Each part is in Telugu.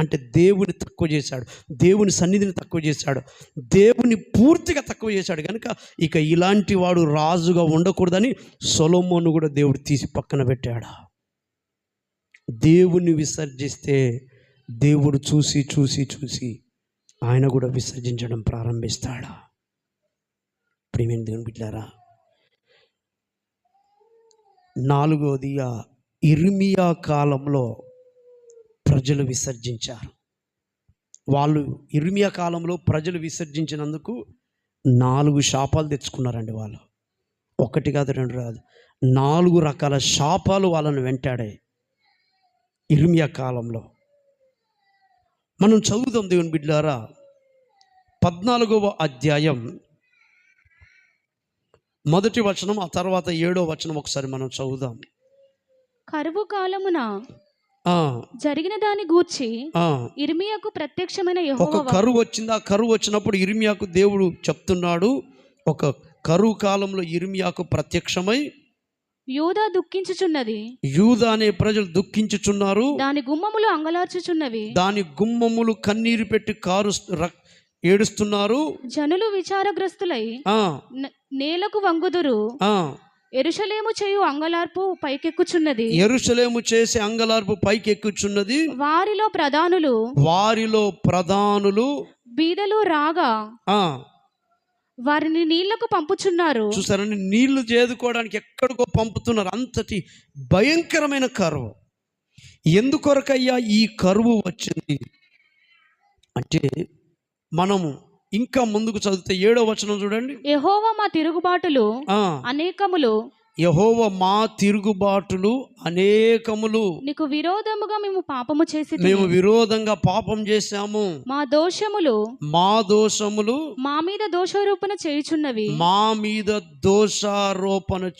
అంటే దేవుని తక్కువ చేశాడు, దేవుని సన్నిధిని తక్కువ చేశాడు, దేవుని పూర్తిగా తక్కువ చేశాడు కనుక ఇక ఇలాంటి వాడు రాజుగా ఉండకూడదని సొలొమోను కూడా దేవుడు తీసి పక్కన పెట్టాడు. దేవుని విసర్జిస్తే దేవుడు చూసి చూసి చూసి ఆయన కూడా విసర్జించడం ప్రారంభిస్తాడు. ప్రియమైన దేవుని బిడ్డలారా, నాలుగోది ఇర్మియా కాలంలో ప్రజలు విసర్జించారు. వాళ్ళు ఇర్మియా కాలంలో ప్రజలు విసర్జించినందుకు 4 శాపాలు తెచ్చుకున్నారండి. వాళ్ళు ఒకటి కాదు, 2 కాదు, 4 రకాల శాపాలు వాళ్ళని వెంటాడాయి ఇర్మియా కాలంలో. మనం చదువుదాం దేవుని బిడ్డలారా, 14వ అధ్యాయం 1వ వచనం, ఆ తర్వాత 7వ వచనం ఒకసారి మనం చదువుదాం. కరువు కాలమున జరిగిన దాని గూర్చి ఇర్మియాకు ప్రత్యక్షమైన యెహోవా. ఒక కరువు వచ్చింది. ఆ కరువు వచ్చినప్పుడు ఇర్మియాకు దేవుడు చెప్తున్నాడు, ఒక కరువు కాలంలో ఇర్మియాకు ప్రత్యక్షమై యూదా దుఃఖించుచున్నది, యూదా అనే ప్రజలు దుఃఖించుచున్నారు, దాని గుమ్మములు అంగలార్చుచున్నవి, దాని గుమ్మములు కన్నీరు పెట్టి ఏడుస్తున్నారు, జనులు విచారగ్రస్తులై నేలకు వంగుదురు, యెరూషలేము చేయు అంగలార్పు పైకెక్కుచున్నది, యెరూషలేము చేసే అంగలార్పు పైకెక్కుచున్నది, వారిలో ప్రధానులు బీదలు రాగా వారిని నీళ్లకు పంపుచున్నారు. చూసారండి, నీళ్లు చేదుకోవడానికి ఎక్కడికో పంపుతున్నారు. అంతటి భయంకరమైన కరువు. ఎందుకొరకయ్యా ఈ కరువు వచ్చింది అంటే, మనము ఇంకా ముందుకు చదివితే 7వ వచనం చూడండి. యెహోవా మా తిరుగుబాటులు అనేకములు, యెహోవా మా తిరుగుబాటులు అనేకములు, నీకు విరోధముగా మేము పాపము చేసి, మేము విరోధంగా పాపం చేశాము, మా దోషములు మా మీద దోషారోపణ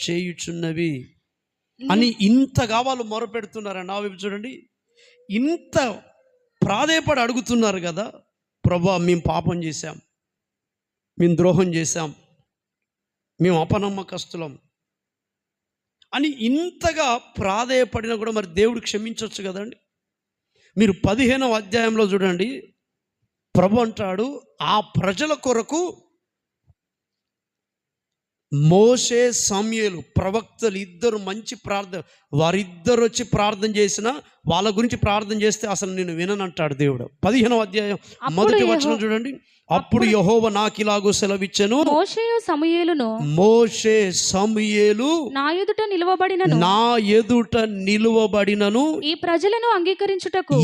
చేయుచున్నవి అని ఇంతగా వాళ్ళు మొరపెడుతున్నారని నా వైపు చూడండి. ఇంత ప్రాధేయపడి అడుగుతున్నారు కదా, ప్రభువా మేము పాపం చేశాం, మేము ద్రోహం చేశాం, మేము అపనమ్మకస్తులం అని ఇంతగా ప్రాధేయపడినా కూడా మరి దేవుడు క్షమించవచ్చు కదండి. మీరు 15వ అధ్యాయంలో చూడండి, ప్రభు అంటాడు, ఆ ప్రజల కొరకు మోషే సమూయేలు ప్రవక్తలు ఇద్దరు మంచి ప్రార్థన, వారిద్దరు వచ్చి ప్రార్థన చేసిన వాళ్ళ గురించి ప్రార్థన చేస్తే అసలు నేను విననంటాడు దేవుడు. 15వ అధ్యాయం 1వ వచనం చూడండి. అప్పుడు యెహోవా నాకు ఇలాగూ సెలవిచ్చెను, మోషే సమూయేలు నా ఎదుట నిలువబడినను, ఈ ప్రజలను అంగీకరించుటకు